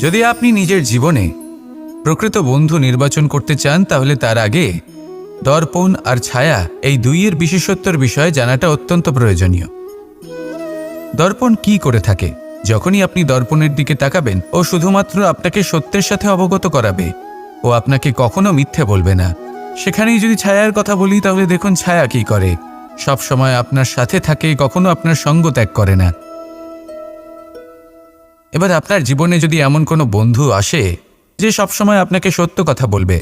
যদি আপনি নিজের জীবনে প্রকৃত বন্ধু নির্বাচন করতে চান তাহলে তার আগে দর্পণ আর ছায়া এই দুইয়ের বিশেষত্বর বিষয়ে জানাটা অত্যন্ত প্রয়োজনীয়। দর্পণ কি করে থাকে? যখনই আপনি দর্পণের দিকে তাকাবেন ও শুধুমাত্র আপনাকে সত্যের সাথে অবগত করাবে, ও আপনাকে কখনো মিথ্যে বলবে না। সেখানেই যদি ছায়ার কথা বলি তাহলে দেখুন ছায়া কি করে, সব সময় আপনার সাথে থাকে, কখনো আপনার সঙ্গ ত্যাগ করে না। এবার আপনার জীবনে যদি এমন কোনো বন্ধু আসে যে সবসময় আপনাকে সত্য কথা বলবে,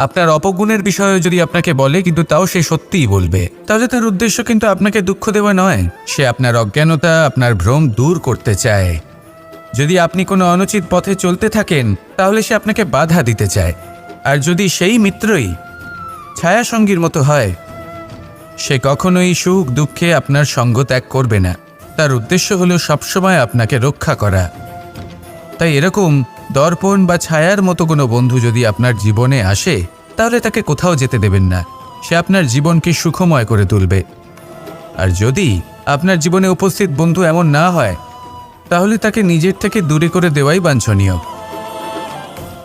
আপনার অপগুণের বিষয়ে যদি আপনাকে বলে কিন্তু তাও সে সত্যিই বলবে, তাহলে তার উদ্দেশ্য কিন্তু আপনাকে দুঃখ দেওয়া নয়, সে আপনার অজ্ঞানতা, আপনার ভ্রম দূর করতে চায়। যদি আপনি কোনো অনুচিত পথে চলতে থাকেন তাহলে সে আপনাকে বাধা দিতে চায়। আর যদি সেই মিত্রই ছায়া সঙ্গীর মতো হয়, সে কখনোই সুখ দুঃখে আপনার সঙ্গ ত্যাগ করবে না, তার উদ্দেশ্য হলো সবসময় আপনাকে রক্ষা করা। তাই এরকম দর্পণ বা ছায়ার মতো কোনো বন্ধু যদি আপনার জীবনে আসে তাহলে তাকে কোথাও যেতে দেবেন না, সে আপনার জীবনকে সুখময় করে তুলবে। আর যদি আপনার জীবনে উপস্থিত বন্ধু এমন না হয় তাহলে তাকে নিজের থেকে দূরে করে দেওয়াই বাঞ্ছনীয়।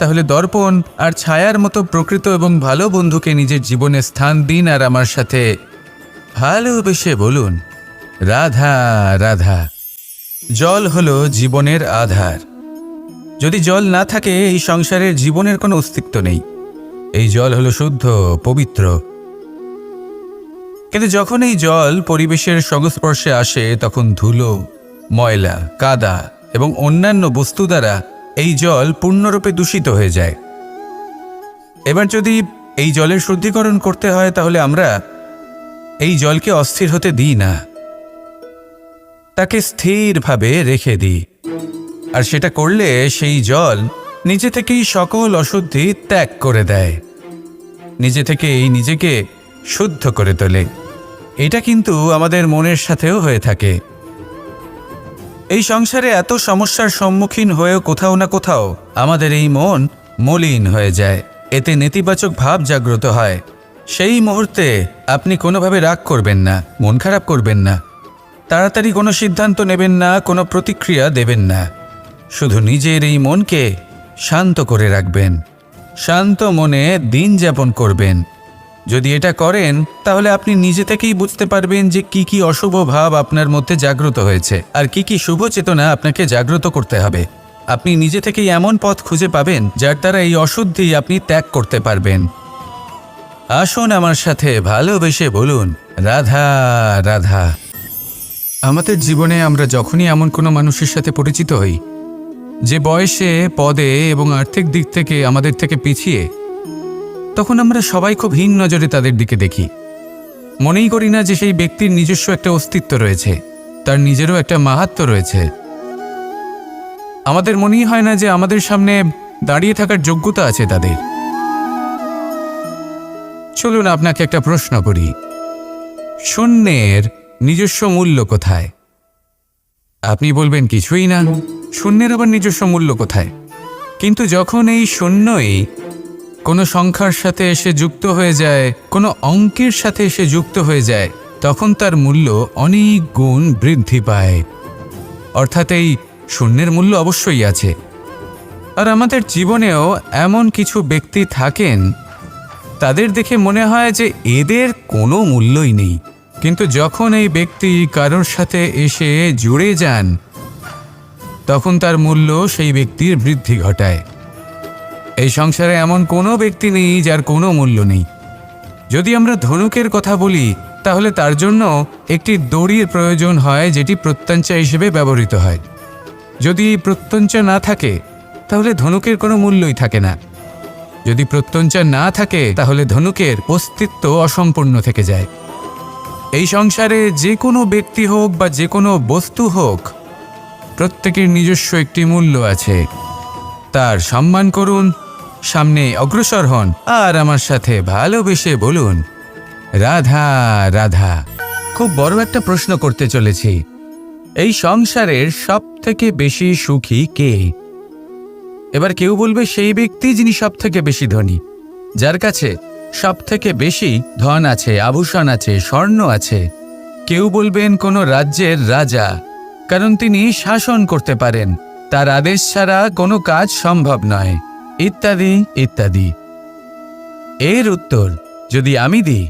তাহলে দর্পণ আর ছায়ার মতো প্রকৃত এবং ভালো বন্ধুকে নিজের জীবনে স্থান দিন আর আমার সাথে ভালোবেসে বলুন, রাধা রাধা। জল হলো জীবনের আধার। যদি জল না থাকে এই সংসারের জীবনের কোনো অস্তিত্ব নেই। এই জল হলো শুদ্ধ, পবিত্র। কিন্তু যখন এই জল পরিবেশের সংস্পর্শে আসে তখন ধুলো, ময়লা, কাদা এবং অন্যান্য বস্তু দ্বারা এই জল পূর্ণরূপে দূষিত হয়ে যায়। এবার যদি এই জলের শুদ্ধিকরণ করতে হয় তাহলে আমরা এই জলকে অস্থির হতে দিই না, তাকে স্থিরভাবে রেখে দিই। আর সেটা করলে সেই জল নিজে থেকেই সকল অশুদ্ধি ত্যাগ করে দেয়, নিজে থেকেই নিজেকে শুদ্ধ করে তোলে। এটা কিন্তু আমাদের মনের সাথেও হয়ে থাকে। এই সংসারে এত সমস্যার সম্মুখীন হয়েও কোথাও না কোথাও আমাদের এই মন মলিন হয়ে যায়, এতে নেতিবাচক ভাব জাগ্রত হয়। সেই মুহূর্তে আপনি কোনোভাবে রাগ করবেন না, মন খারাপ করবেন না, তাড়াতাড়ি কোনো সিদ্ধান্ত নেবেন না, কোনো প্রতিক্রিয়া দেবেন না। শুধু নিজের এই মনকে শান্ত করে রাখবেন, শান্ত মনে দিন যাপন করবেন। যদি এটা করেন তাহলে আপনি নিজে থেকেই বুঝতে পারবেন যে কি কি অশুভ ভাব আপনার মধ্যে জাগ্রত হয়েছে আর কি কি শুভ চেতনা আপনাকে জাগ্রত করতে হবে। আপনি নিজে থেকেই এমন পথ খুঁজে পাবেন যার দ্বারা এই অশুদ্ধি আপনি ত্যাগ করতে পারবেন। আসুন আমার সাথে ভালোবেসে বলুন, রাধা রাধা। আমাদের জীবনে আমরা যখনই এমন কোনো মানুষের সাথে পরিচিত হই যে বয়সে, পদে এবং আর্থিক দিক থেকে আমাদের থেকে পিছিয়ে, তখন আমরা সবাই খুব হীন নজরে তাদের দিকে দেখি। মনেই করি না যে সেই ব্যক্তির নিজস্ব একটা অস্তিত্ব রয়েছে, তার নিজেরও একটা মাহাত্ম্য রয়েছে। আমাদের মনেই হয় না যে আমাদের সামনে দাঁড়িয়ে থাকার যোগ্যতা আছে তাদের। চলুন আপনাকে একটা প্রশ্ন করি, শূন্যের নিজস্ব মূল্য কোথায়? আপনি বলবেন কিছুই না, শূন্যের আবার নিজস্ব মূল্য কোথায়? কিন্তু যখন এই শূন্যই কোনো সংখ্যার সাথে এসে যুক্ত হয়ে যায়, কোনো অঙ্কের সাথে এসে যুক্ত হয়ে যায়, তখন তার মূল্য অনেক গুণ বৃদ্ধি পায়। অর্থাৎ এই শূন্যের মূল্য অবশ্যই আছে। আর আমাদের জীবনেও এমন কিছু ব্যক্তি থাকেন, তাদের দেখে মনে হয় যে এদের কোনো মূল্যই নেই, কিন্তু যখন এই ব্যক্তি কারোর সাথে এসে জুড়ে যান তখন তার মূল্য সেই ব্যক্তির বৃদ্ধি ঘটায়। এই সংসারে এমন কোনো ব্যক্তি নেই যার কোনো মূল্য নেই। যদি আমরা ধনুকের কথা বলি তাহলে তার জন্য একটি দড়ির প্রয়োজন হয় যেটি প্রত্যঞ্চা হিসেবে ব্যবহৃত হয়। যদি প্রত্যঞ্চা না থাকে তাহলে ধনুকের কোনো মূল্যই থাকে না। যদি প্রত্যঞ্চা না থাকে তাহলে ধনুকের অস্তিত্ব অসম্পূর্ণ থেকে যায়। এই সংসারে যে কোনো ব্যক্তি হোক বা যে কোনো বস্তু হোক, প্রত্যেকের নিজস্ব একটি মূল্য আছে। তার সম্মান করুন, সামনে অগ্রসর হন আর আমার সাথে ভালোবেসে বলুন, রাধা রাধা। খুব বড় একটা প্রশ্ন করতে চলেছি, এই সংসারের সব থেকে বেশি সুখী কে? এবার কেউ বলবে সেই ব্যক্তি যিনি সব থেকে বেশি ধনী, যার কাছে সব থেকে বেশি ধন আছে, আভূষণ আছে, স্বর্ণ আছে। কেউ বলবেন কোনো রাজ্যের রাজা, কারণ তিনি শাসন করতে পারেন, তার আদেশ ছাড়া কোনো কাজ সম্ভব নয়, ইত্যাদি ইত্যাদি। এর উত্তর যদি আমি দিই,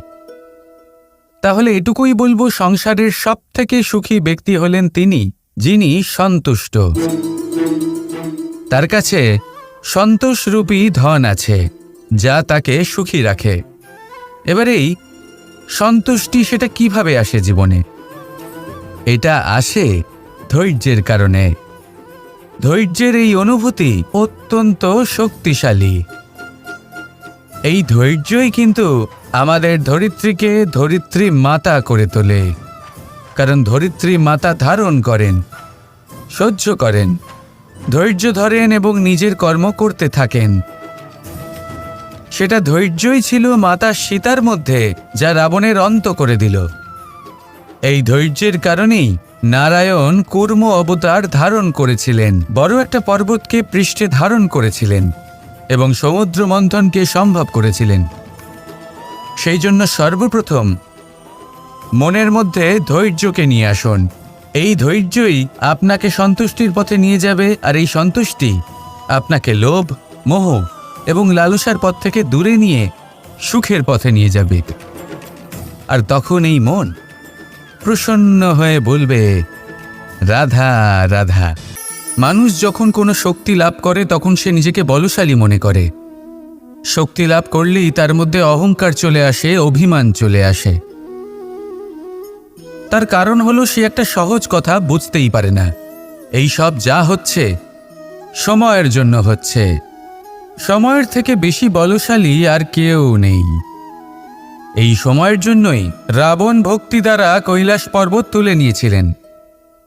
তাহলে এটুকুই বলবো, সংসারের সবথেকে সুখী ব্যক্তি হলেন তিনি যিনি সন্তুষ্ট। তার কাছে সন্তোষরূপী ধন আছে, যা তাকে সুখী রাখে। এবার এই সন্তুষ্টি সেটা কিভাবে আসে জীবনে? এটা আসে ধৈর্যের কারণে। ধৈর্যের এই অনুভূতি অত্যন্ত শক্তিশালী। এই ধৈর্যই কিন্তু আমাদের ধরিত্রীকে ধরিত্রী মাতা করে তোলে, কারণ ধরিত্রী মাতা ধারণ করেন, সহ্য করেন, ধৈর্য ধরেন এবং নিজের কর্ম করতে থাকেন। সেটা ধৈর্যই ছিল মাতা সীতার মধ্যে, যা রাবণের অন্ত করে দিল। এই ধৈর্যের কারণেই নারায়ণ কূর্ম অবতার ধারণ করেছিলেন, বড় একটা পর্বতকে পৃষ্ঠে ধারণ করেছিলেন এবং সমুদ্র মন্থনকে সম্ভব করেছিলেন। সেই জন্য সর্বপ্রথম মনের মধ্যে ধৈর্যকে নিয়ে আসুন। এই ধৈর্যই আপনাকে সন্তুষ্টির পথে নিয়ে যাবে, আর এই সন্তুষ্টি আপনাকে লোভ, মোহ এবং লালসার পথ থেকে দূরে নিয়ে সুখের পথে নিয়ে যাবে। আর তখন এই মন প্রসন্ন হয়ে বলবে, রাধা রাধা। মানুষ যখন কোনো শক্তি লাভ করে তখন সে নিজেকে বলশালী মনে করে। শক্তি লাভ করলেই তার মধ্যে অহংকার চলে আসে, অভিমান চলে আসে। তার কারণ হলো সে একটা সহজ কথা বুঝতেই পারে না। এই সব যা হচ্ছে সময়ের জন্য হচ্ছে। সময়ের থেকে বেশি বলশালী আর কেউ নেই। এই সময়ের জন্যই রাবণ ভক্তি দ্বারা কৈলাস পর্বত তুলে নিয়েছিলেন।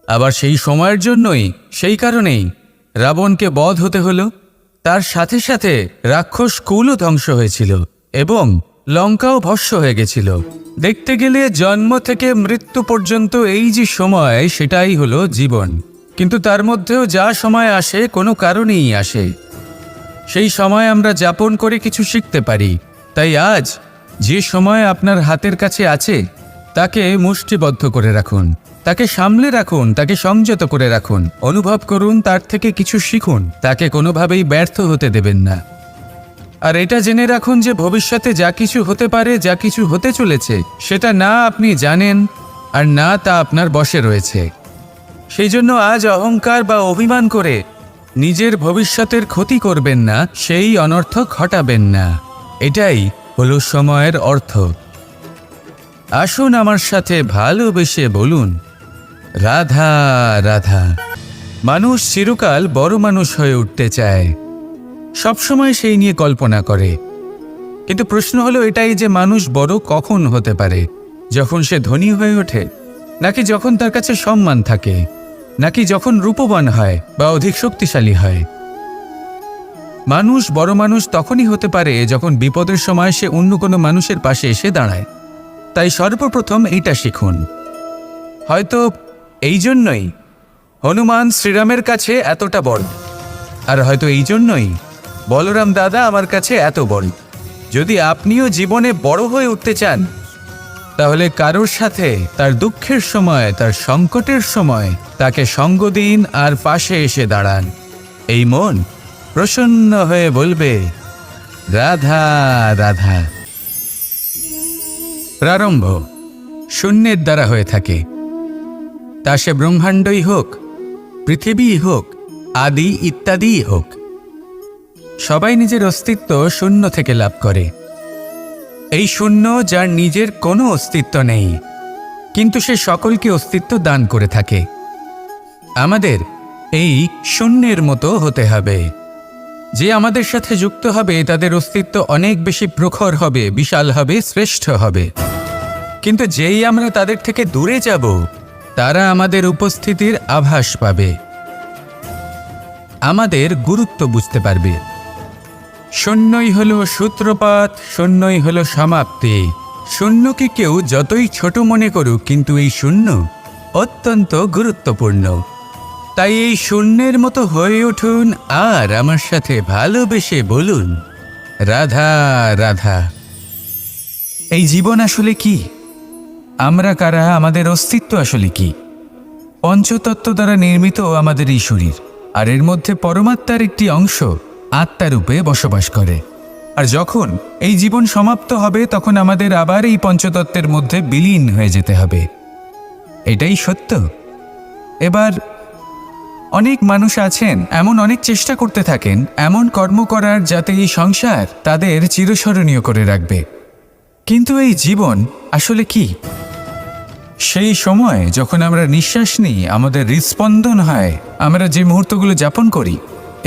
আবার সেই সময়ের জন্যই, সেই কারণেই রাবণকে বধ হতে হলো। তার সাথে সাথে রাক্ষস কুলও ধ্বংস হয়েছিল এবং লঙ্কাও ভস্ম হয়ে গেছিল। দেখতে গেলে জন্ম থেকে মৃত্যু পর্যন্ত এই যে সময়, সেটাই হলো জীবন। কিন্তু তার মধ্যেও যা সময় আসে কোনো কারণেই আসে। সেই সময় আমরা যাপন করে কিছু শিখতে পারি। তাই আজ যে সময় আপনার হাতের কাছে আছে তাকে মুষ্টিবদ্ধ করে রাখুন, তাকে সামলে রাখুন, তাকে সংযত করে রাখুন, অনুভব করুন, তার থেকে কিছু শিখুন, তাকে কোনোভাবেই ব্যর্থ হতে দেবেন না। আর এটা জেনে রাখুন যে ভবিষ্যতে যা কিছু হতে পারে, যা কিছু হতে চলেছে, সেটা না আপনি জানেন আর না তা আপনার বশে রয়েছে। সেই জন্য আজ অহংকার বা অভিমান করে নিজের ভবিষ্যতের ক্ষতি করবেন না, সেই অনর্থক ঘটাবেন না। এটাই হলো সময়ের অর্থ। আসুন আমার সাথে ভালোবেসে বলুন, রাধা রাধা। মানুষ চিরকাল বড় মানুষ হয়ে উঠতে চায়, সবসময় সেই নিয়ে কল্পনা করে। কিন্তু প্রশ্ন হলো এটাই যে মানুষ বড় কখন হতে পারে? যখন সে ধনী হয়ে ওঠে, নাকি যখন তার কাছে সম্মান থাকে, নাকি যখন রূপবান হয় বা অধিক শক্তিশালী হয়? মানুষ বড় মানুষ তখনই হতে পারে যখন বিপদের সময় সে অন্য কোনো মানুষের পাশে এসে দাঁড়ায়। তাই সর্বপ্রথম এইটা শিখুন। হয়তো এই জন্যই হনুমান শ্রীরামের কাছে এতটা বড়, আর হয়তো এই জন্যই বলরাম দাদা আমার কাছে এত বড়। যদি আপনিও জীবনে বড় হয়ে উঠতে চান, তাহলে কারোর সাথে তার দুঃখের সময়, তার সংকটের সময় তাকে সঙ্গ দিন আর পাশে এসে দাঁড়ান। এই মন প্রসন্ন হয়ে বলবে, রাধা রাধা। প্রারম্ভ শূন্যের দ্বারা হয়ে থাকে, তা সে ব্রহ্মাণ্ডই হোক, পৃথিবীই হোক, আদি ইত্যাদিই হোক। সবাই নিজের অস্তিত্ব শূন্য থেকে লাভ করে। এই শূন্য যার নিজের কোনো অস্তিত্ব নেই, কিন্তু সে সকলকে অস্তিত্ব দান করে থাকে। আমাদের এই শূন্যের মতো হতে হবে। যে আমাদের সাথে যুক্ত হবে তাদের অস্তিত্ব অনেক বেশি প্রখর হবে, বিশাল হবে, শ্রেষ্ঠ হবে। কিন্তু যেই আমরা তাদের থেকে দূরে যাব, তারা আমাদের উপস্থিতির আভাস পাবে, আমাদের গুরুত্ব বুঝতে পারবে। শূন্যই হলো সূত্রপাত, শূন্যই হলো সমাপ্তি। শূন্যকে কেউ যতই ছোট মনে করুক, কিন্তু এই শূন্য অত্যন্ত গুরুত্বপূর্ণ। তাই এই শূন্যের মতো হয়ে উঠুন আর আমার সাথে ভালোবেসে বলুন, রাধা রাধা। এই জীবন আসলে কি? আমরা কারা? আমাদের অস্তিত্ব আসলে কি? পঞ্চতত্ত্ব দ্বারা নির্মিত আমাদের এই শরীর। আর এর মধ্যে পরমাত্মার একটি অংশ আত্মারূপে বসবাস করে। আর যখন এই জীবন সমাপ্ত হবে তখন আমাদের আবার এই পঞ্চতত্ত্বের মধ্যে বিলীন হয়ে যেতে হবে। এটাই সত্য। এবার অনেক মানুষ আছেন এমন অনেক চেষ্টা করতে থাকেন এমন কর্ম করার যাতে এই সংসার তাদের চিরস্মরণীয় করে রাখবে। কিন্তু এই জীবন আসলে কি? সেই সময় যখন আমরা নিঃশ্বাস নিই, আমাদের হৃদস্পন্দন হয়, আমরা যে মুহূর্তগুলো যাপন করি,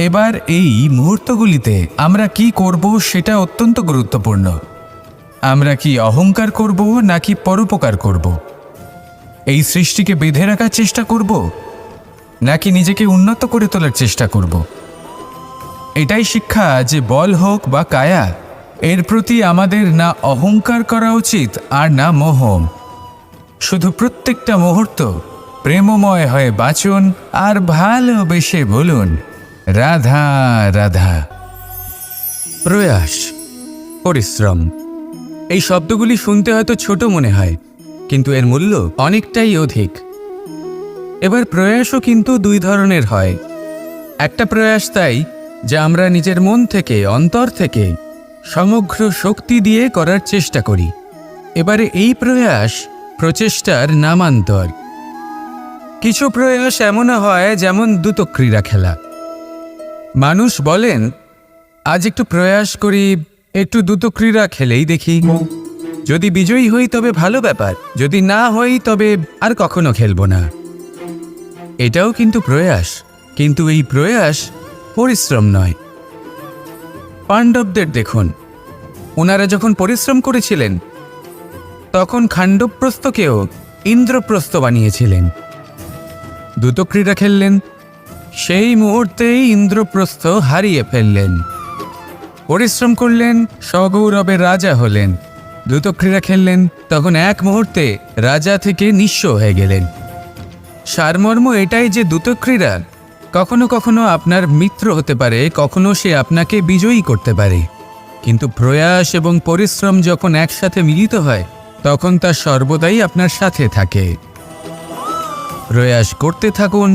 এবার এই মুহূর্তগুলিতে আমরা কি করব সেটা অত্যন্ত গুরুত্বপূর্ণ। আমরা কি অহংকার করব নাকি পরোপকার করব? এই সৃষ্টিকে বেঁধে রাখার চেষ্টা করব নাকি নিজেকে উন্নত করে তোলার চেষ্টা করব? এটাই শিক্ষা যে বল হোক বা কায়া, এর প্রতি আমাদের না অহংকার করা উচিত আর না মোহ। শুধু প্রত্যেকটা মুহূর্ত প্রেমময় হয়ে বাঁচুন আর ভালোবেসে বলুন রাধা রাধা। প্রয়াস, পরিশ্রম, এই শব্দগুলি শুনতে হয়তো ছোট মনে হয়, কিন্তু এর মূল্য অনেকটাই অধিক। এবার প্রয়াসও কিন্তু দুই ধরনের হয়। একটা প্রয়াস তাই যা আমরা নিজের মন থেকে, অন্তর থেকে সমগ্র শক্তি দিয়ে করার চেষ্টা করি। এবারে এই প্রয়াস প্রচেষ্টার নামান্তর। কিছু প্রয়াস এমনও হয় যেমন দ্রুত ক্রীড়া খেলা। মানুষ বলেন আজ একটু প্রয়াস করি, একটু দ্রুত ক্রীড়া খেলেই দেখি, যদি বিজয়ী হই তবে ভালো ব্যাপার, যদি না হই তবে আর কখনো খেলবো না। এটাও কিন্তু প্রয়াস, কিন্তু এই প্রয়াস পরিশ্রম নয়। পাণ্ডবদের দেখুন, ওনারা যখন পরিশ্রম করেছিলেন তখন খাণ্ডবপ্রস্থকেও ইন্দ্রপ্রস্থ বানিয়েছিলেন। দ্রুত ক্রীড়া খেললেন, সেই মুহূর্তেই ইন্দ্রপ্রস্থ হারিয়ে ফেললেন। পরিশ্রম করলেন, সগৌরবের রাজা হলেন। দ্রুত ক্রীড়া খেললেন, তখন এক মুহূর্তে রাজা থেকে নিঃস্ব হয়ে গেলেন। সারমর্ম এটাই যে দ্রুত ক্রীড়া কখনো কখনো আপনার মিত্র হতে পারে, কখনো সে আপনাকে বিজয়ী করতে পারে, কিন্তু প্রয়াস এবং পরিশ্রম যখন একসাথে মিলিত হয় তখন তা সর্বদাই আপনার সাথে থাকে। প্রয়াস করতে থাকুন,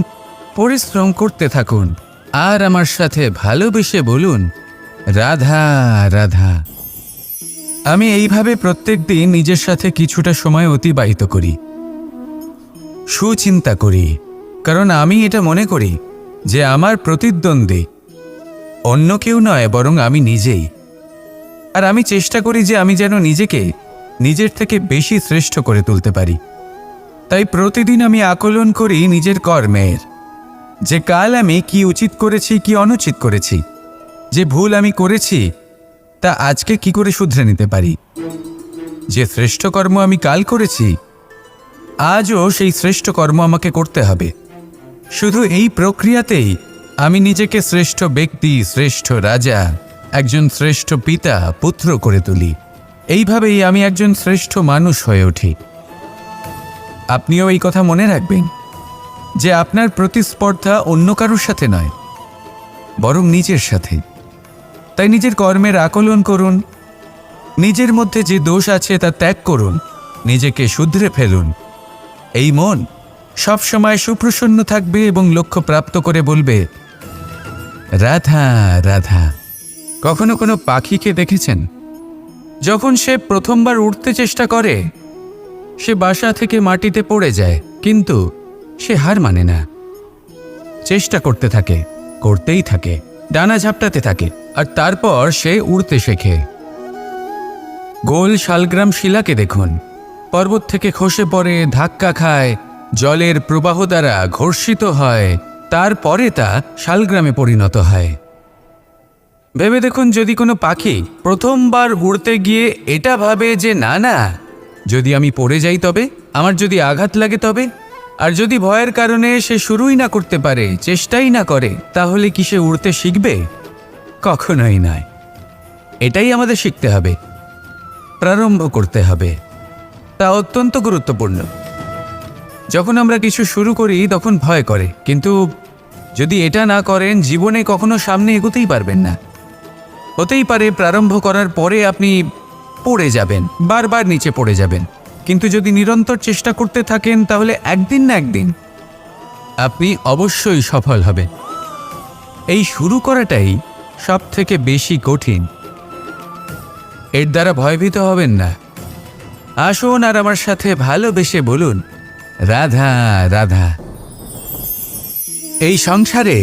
পরিশ্রম করতে থাকুন, আর আমার সাথে ভালোবেসে বলুন রাধা রাধা। আমি এইভাবে প্রত্যেক দিন নিজের সাথে কিছুটা সময় অতিবাহিত করি, সুচিন্তা করি, কারণ আমি এটা মনে করি যে আমার প্রতিদ্বন্দ্বী অন্য কেউ নয় বরং আমি নিজেই। আর আমি চেষ্টা করি যে আমি যেন নিজেকে নিজের থেকে বেশি শ্রেষ্ঠ করে তুলতে পারি। তাই প্রতিদিন আমি আকলন করি নিজের কর্মের, যে কাল আমি কি উচিত করেছি কি অনুচিত করেছি, যে ভুল আমি করেছি তা আজকে কি করে শুধরে নিতে পারি। যে শ্রেষ্ঠ কর্ম আমি কাল করেছি আজও সেই শ্রেষ্ঠ কর্ম আমাকে করতে হবে। শুধু এই প্রক্রিয়াতেই আমি নিজেকে শ্রেষ্ঠ ব্যক্তি, শ্রেষ্ঠ রাজা, একজন শ্রেষ্ঠ পিতা, পুত্র করে তুলি। এইভাবেই আমি একজন শ্রেষ্ঠ মানুষ হয়ে উঠি। আপনিও এই কথা মনে রাখবেন যে আপনার প্রতিস্পর্ধা অন্য কারোর সাথে নয় বরং নিজের সাথে। তাই নিজের কর্মের আকলন করুন, নিজের মধ্যে যে দোষ আছে তা ত্যাগ করুন, নিজেকে শুধরে ফেলুন। এই মন সবসময় সুপ্রসন্ন থাকবে এবং লক্ষ্য প্রাপ্ত করে বলবে রাধা রাধা। কখনো কোনো পাখিকে দেখেছেন? যখন সে প্রথমবার উঠতে চেষ্টা করে সে বাসা থেকে মাটিতে পড়ে যায়, কিন্তু সে হার মানে না, চেষ্টা করতে থাকে, করতেই থাকে, ডানা ঝাপটাতে থাকে, আর তারপর সে উড়তে শেখে। গোল শালগ্রাম শিলাকে দেখুন, পর্বত থেকে খসে পড়ে, ধাক্কা খায়, জলের প্রবাহ দ্বারা ঘর্ষিত হয়, তারপরে তা শালগ্রামে পরিণত হয়। ভেবে দেখুন, যদি কোনো পাখি প্রথমবার উড়তে গিয়ে এটা ভাবে যে না না, যদি আমি পড়ে যাই তবে, আমার যদি আঘাত লাগে তবে, আর যদি ভয়ের কারণে সে শুরুই না করতে পারে, চেষ্টাই না করে, তাহলে কি সে উড়তে শিখবে? কখনোই নয়। এটাই আমাদের শিখতে হবে, প্রারম্ভ করতে হবে। তা অত্যন্ত গুরুত্বপূর্ণ। যখন আমরা কিছু শুরু করি তখন ভয় করে, কিন্তু যদি এটা না করেন জীবনে কখনো সামনে এগোতেই পারবেন না। হতেই পারে প্রারম্ভ করার পরে আপনি পড়ে যাবেন, বারবার নিচে পড়ে যাবেন, কিন্তু যদি নিরন্তর চেষ্টা করতে থাকেন তাহলে একদিন না একদিন আপনি অবশ্যই সফল হবেন। এই শুরু করাটাই সব থেকে বেশি কঠিন। এর দ্বারা ভয়ভীত হবেন না। আসুন আর আমার সাথে ভালোবেসে বলুন, রাধা রাধা। এই সংসারে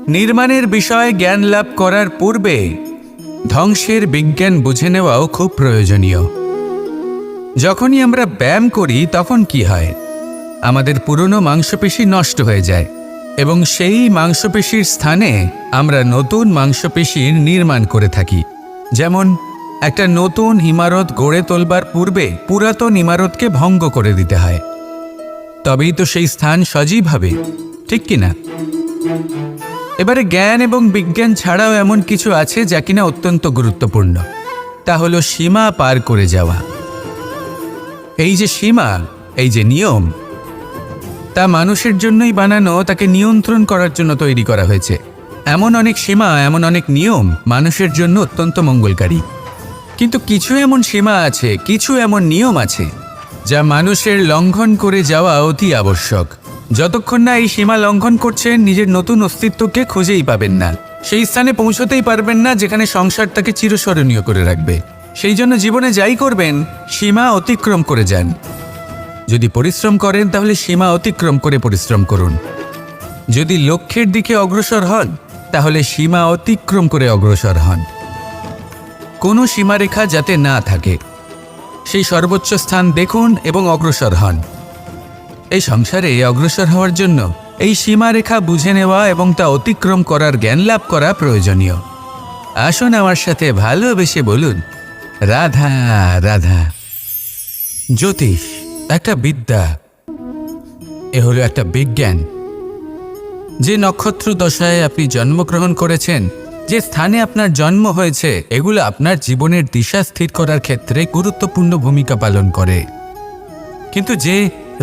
নির্মাণের বিষয়ে জ্ঞান লাভ করার পূর্বে ধ্বংসের বিজ্ঞান বুঝে নেওয়াও খুব প্রয়োজনীয়। যখনই আমরা ব্যায়াম করি তখন কি হয়? আমাদের পুরনো মাংসপেশি নষ্ট হয়ে যায় এবং সেই মাংসপেশির স্থানে আমরা নতুন মাংসপেশির নির্মাণ করে থাকি। যেমন একটা নতুন ইমারত গড়ে তোলবার পূর্বে পুরাতন ইমারতকে ভঙ্গ করে দিতে হয়, তবেই তো সেই স্থান সজীব হবে, ঠিক কিনা? এবারে জ্ঞান এবং বিজ্ঞান ছাড়াও এমন কিছু আছে যা কিনা অত্যন্ত গুরুত্বপূর্ণ। তা হলো সীমা পার করে যাওয়া। এই যে সীমা, এই যে নিয়ম, তা মানুষের জন্যই বানানো, তাকে নিয়ন্ত্রণ করার জন্য তৈরি করা হয়েছে। এমন অনেক সীমা, এমন অনেক নিয়ম মানুষের জন্য অত্যন্ত মঙ্গলকারী। কিন্তু কিছু এমন সীমা আছে, কিছু এমন নিয়ম আছে যা মানুষের লঙ্ঘন করে যাওয়া অতি আবশ্যক। যতক্ষণ না এই সীমা লঙ্ঘন করছেন, নিজের নতুন অস্তিত্বকে খুঁজেই পাবেন না, সেই স্থানে পৌঁছতেই পারবেন না যেখানে সংসার তাকে চিরস্মরণীয় করে রাখবে। সেই জন্য জীবনে যাই করবেন, সীমা অতিক্রম করে যান। যদি পরিশ্রম করেন তাহলে সীমা অতিক্রম করে পরিশ্রম করুন। যদি লক্ষ্যের দিকে অগ্রসর হন তাহলে সীমা অতিক্রম করে অগ্রসর হন। কোনো সীমারেখা যাতে না থাকে, সেই সর্বোচ্চ স্থান দেখুন এবং অগ্রসর হন। এই সংসারে অগ্রসর হওয়ার জন্য এই সীমারেখা বুঝে নেওয়া এবং তা অতিক্রম করার জ্ঞান লাভ করা প্রয়োজনীয়। আসুন আমার সাথে ভালোবেসে বলুন, রাধা রাধা। জ্যোতিষ একটা বিদ্যা, এ হলো একটা বিজ্ঞান। যে নক্ষত্র দশায় আপনি জন্মগ্রহণ করেছেন, যে স্থানে আপনার জন্ম হয়েছে, এগুলো আপনার জীবনের দিশা স্থির করার ক্ষেত্রে গুরুত্বপূর্ণ ভূমিকা পালন করে। কিন্তু যে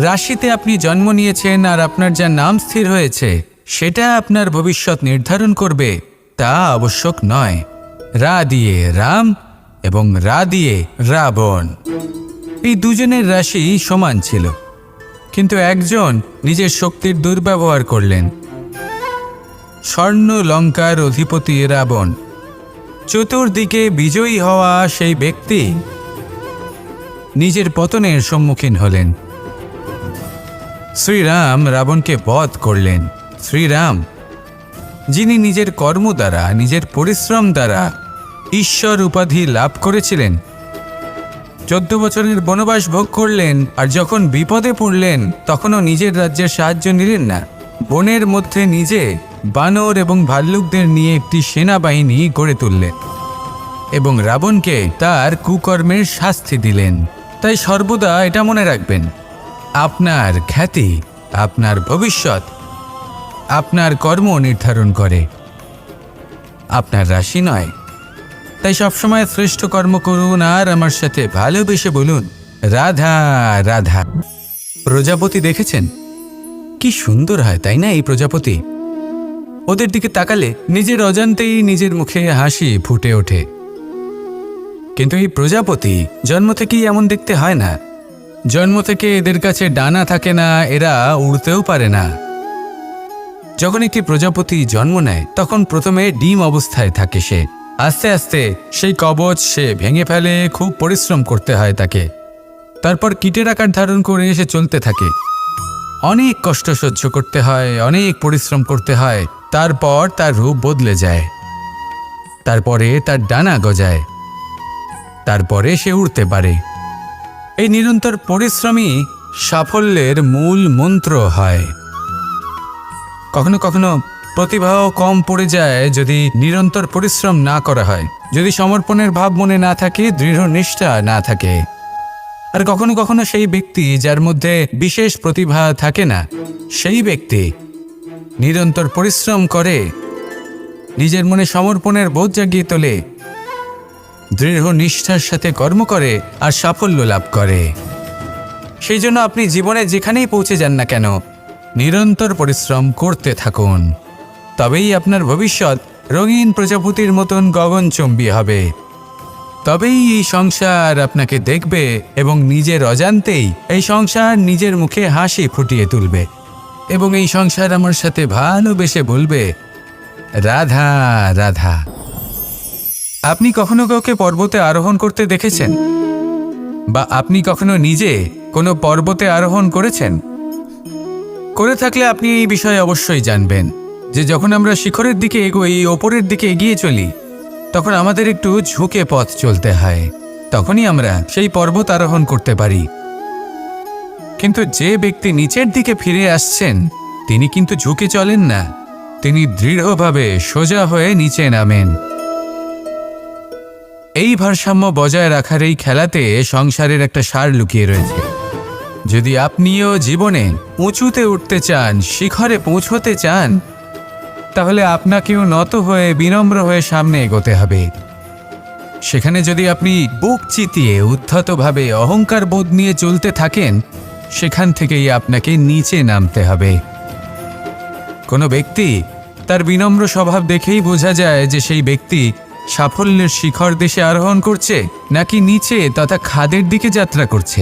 রাশিতে আপনি জন্ম নিয়েছেন আর আপনার যা নাম স্থির হয়েছে, সেটা আপনার ভবিষ্যৎ নির্ধারণ করবে তা আবশ্যক নয়। রা দিয়ে রাম এবং রা দিয়ে রাবণ, এই দুজনের রাশি সমান ছিল, কিন্তু একজন নিজের শক্তির দুর্ব্যবহার করলেন। স্বর্ণ লঙ্কার অধিপতি রাবণ, চতুর্দিকে বিজয়ী হওয়া সেই ব্যক্তি নিজের পতনের সম্মুখীন হলেন। শ্রীরাম রাবণকে বধ করলেন। শ্রীরাম, যিনি নিজের কর্ম দ্বারা, নিজের পরিশ্রম দ্বারা ঈশ্বর উপাধি লাভ করেছিলেন, 14 বছরের বনবাস ভোগ করলেন, আর যখন বিপদে পড়লেন তখনও নিজের রাজ্যের সাহায্য নিলেন না। বনের মধ্যে নিজে বানর এবং ভাল্লুকদের নিয়ে একটি সেনাবাহিনী গড়ে তুললেন এবং রাবণকে তার কুকর্মের শাস্তি দিলেন। তাই সর্বদা এটা মনে রাখবেন, আপনার খ্যাতি, আপনার ভবিষ্যৎ আপনার কর্ম নির্ধারণ করে, আপনার রাশি নয়। তাই সবসময় শ্রেষ্ঠ কর্ম করুন আর আমার সাথে ভালোবেসে বলুন, রাধা রাধা। প্রজাপতি দেখেছেন? কি সুন্দর হয়, তাই না? এই প্রজাপতি, ওদের দিকে তাকালে নিজের অজান্তেই নিজের মুখে হাসি ফুটে ওঠে। কিন্তু এই প্রজাপতি জন্ম থেকেই এমন দেখতে হয় না। জন্ম থেকে এদের কাছে ডানা থাকে না, এরা উড়তেও পারে না। যখন একটি প্রজাপতি জন্ম নেয় তখন প্রথমে ডিম অবস্থায় থাকে সে। আস্তে আস্তে সেই কবচ সে ভেঙে ফেলে, খুব পরিশ্রম করতে হয় তাকে। তারপর কীটের আকার ধারণ করে সে চলতে থাকে, অনেক কষ্ট সহ্য করতে হয়, অনেক পরিশ্রম করতে হয়। তারপর তার রূপ বদলে যায়, তারপরে তার ডানা গজায়, তারপরে সে উড়তে পারে। এই নিরন্তর পরিশ্রমই সাফল্যের মূল মন্ত্র হয়। কখনো কখনো প্রতিভাও কম পড়ে যায় যদি নিরন্তর পরিশ্রম না করা হয়, যদি সমর্পণের ভাব মনে না থাকে, দৃঢ় নিষ্ঠা না থাকে। আর কখনো কখনো সেই ব্যক্তি যার মধ্যে বিশেষ প্রতিভা থাকে না, সেই ব্যক্তি নিরন্তর পরিশ্রম করে, নিজের মনে সমর্পণের বোধ জাগিয়ে তোলে, দৃঢ় নিষ্ঠার সাথে কর্ম করে আর সাফল্য লাভ করে। সেই জন্য আপনি জীবনে যেখানেই পৌঁছে যান না কেন, নিরন্তর পরিশ্রম করতে থাকুন। তবেই আপনার ভবিষ্যৎ রঙিন প্রজাপতির মতন গগনচুম্বী হবে। তবেই এই সংসার আপনাকে দেখবে এবং নিজের অজান্তেই এই সংসার নিজের মুখে হাসি ফুটিয়ে তুলবে এবং এই সংসার আমার সাথে ভালোবেসে বলবে, রাধা রাধা। আপনি কখনো কাউকে পর্বতে আরোহণ করতে দেখেছেন? বা আপনি কখনো নিজে কোনো পর্বতে আরোহণ করেছেন? করে থাকলে আপনি এই বিষয়ে অবশ্যই জানবেন যে যখন আমরা শিখরের দিকে এগোই, ওপরের দিকে এগিয়ে চলি, তখন আমাদের একটু ঝুঁকে পথ চলতে হয়। তখনই আমরা সেই পর্বত আরোহণ করতে পারি। কিন্তু যে ব্যক্তি নিচের দিকে ফিরে আসছেন, তিনি কিন্তু ঝুঁকে চলেন না, তিনি দৃঢ়ভাবে সোজা হয়ে নিচে নামেন। এই ভারসাম্য বজায় রাখার এই খেলাতে সংসারের একটা সার লুকিয়ে রয়েছে। যদি আপনিও জীবনে উঁচুতে উঠতে চান, শিখরে পৌঁছতে চান, তাহলে আপনাকেও নত হয়ে বিনম্র হয়ে সামনে এগোতে হবে। সেখানে যদি আপনি বুক চিতিয়ে উদ্ধতভাবে অহংকার বোধ নিয়ে চলতে থাকেন, সেখান থেকেই আপনাকে নিচে নামতে হবে। কোনো ব্যক্তি তার বিনম্র স্বভাব দেখেই বোঝা যায় যে সেই ব্যক্তি সাফল্যের শিখর দেশে আরোহণ করছে নাকি নিচে তথা খাদের দিকে যাত্রা করছে।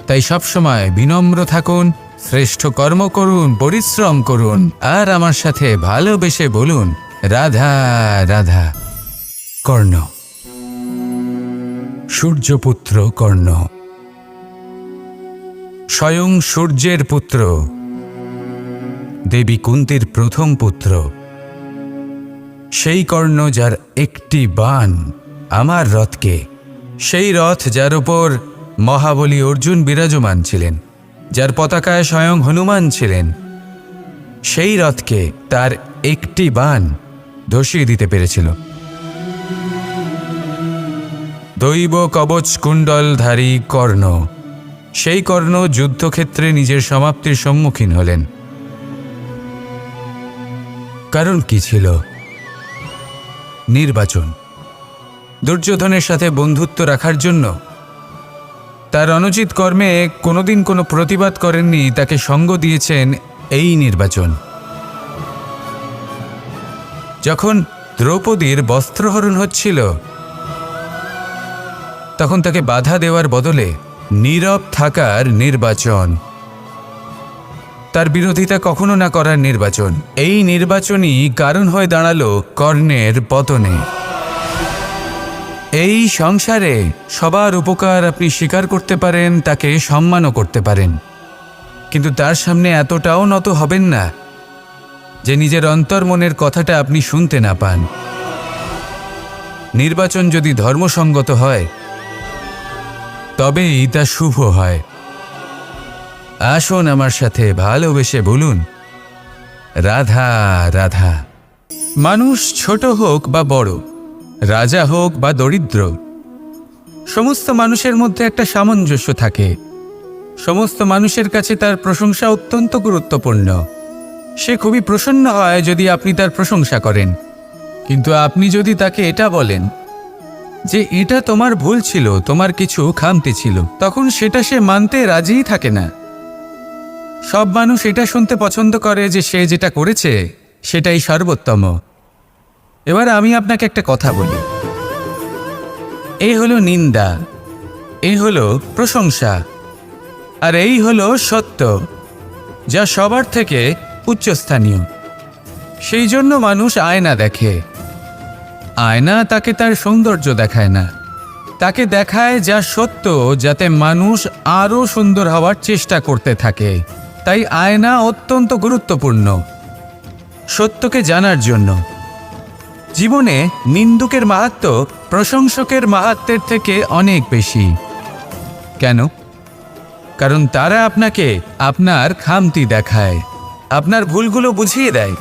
তাই সবসময় বিনম্র থাকুন, শ্রেষ্ঠ কর্ম করুন, পরিশ্রম করুন, আর আমার সাথে ভালোবেসে বলুন রাধা রাধা। কর্ণ, সূর্যপুত্র কর্ণ, স্বয়ং সূর্যের পুত্র, দেবী কুন্তীর প্রথম পুত্র। সেই কর্ণ যার একটি বাণ আমার রথকে, সেই রথ যার উপর মহাবলী অর্জুন বিরাজমান ছিলেন, যার পতাকায় স্বয়ং হনুমান ছিলেন, সেই রথকে তার একটি বাণ ধসিয়ে দিতে পেরেছিল। দৈব কবচ কুণ্ডলধারী কর্ণ, সেই কর্ণ যুদ্ধক্ষেত্রে নিজের সমাপ্তির সম্মুখীন হলেন। কারণ কি ছিল? নির্বাচন। দুর্যোধনের সাথে বন্ধুত্ব রাখার জন্য তার অনুচিত কর্মে কোনোদিন কোনো প্রতিবাদ করেননি, তাকে সঙ্গ দিয়েছেন এই নির্বাচন। যখন দ্রৌপদীর বস্ত্রহরণ হচ্ছিল, তখন তাকে বাধা দেওয়ার বদলে নীরব থাকার নির্বাচন, তার বিরোধিতা কখনো না করার নির্বাচন, এই নির্বাচনই কারণ হয়ে দাঁড়ালো কর্ণের পতনে। এই সংসারে সবার উপকার আপনি স্বীকার করতে পারেন, তাকে সম্মানও করতে পারেন, কিন্তু তার সামনে এতটাও নত হবেন না যে নিজের অন্তর্মনের কথাটা আপনি শুনতে না পান। নির্বাচন যদি ধর্মসঙ্গত হয়, তবেই তা শুভ হয়। আসুন আমার সাথে ভালোবেসে বলুন রাধা রাধা। মানুষ ছোট হোক বা বড়, রাজা হোক বা দরিদ্র, সমস্ত মানুষের মধ্যে একটা সামঞ্জস্য থাকে। সমস্ত মানুষের কাছে তার প্রশংসা অত্যন্ত গুরুত্বপূর্ণ। সে খুবই প্রসন্ন হয় যদি আপনি তার প্রশংসা করেন, কিন্তু আপনি যদি তাকে এটা বলেন যে এটা তোমার ভুল ছিল, তোমার কিছু খামতি ছিল, তখন সেটা সে মানতে রাজিই থাকে না। সব মানুষ এটা শুনতে পছন্দ করে যে সে যেটা করেছে সেটাই সর্বোত্তম। এবার আমি আপনাকে একটা কথা বলি, এই হলো নিন্দা, এই হলো প্রশংসা, আর এই হলো সত্য, যা সবার থেকে উচ্চস্থানীয়। সেই জন্য মানুষ আয়না দেখে। আয়না তাকে তার সৌন্দর্য দেখায় না, তাকে দেখায় যা সত্য, যাতে মানুষ আরও সুন্দর হওয়ার চেষ্টা করতে থাকে। তাই আয়না অত্যন্ত গুরুত্বপূর্ণ সত্যকে জানার জন্য। জীবনে নিন্দুকের মাহাত্ম্য প্রশংসকের মাহাত্ম্যের থেকে অনেক বেশি। কেন? কারণ তারা আপনাকে আপনার খামতি দেখায়, আপনার ভুলগুলো বুঝিয়ে দেয়,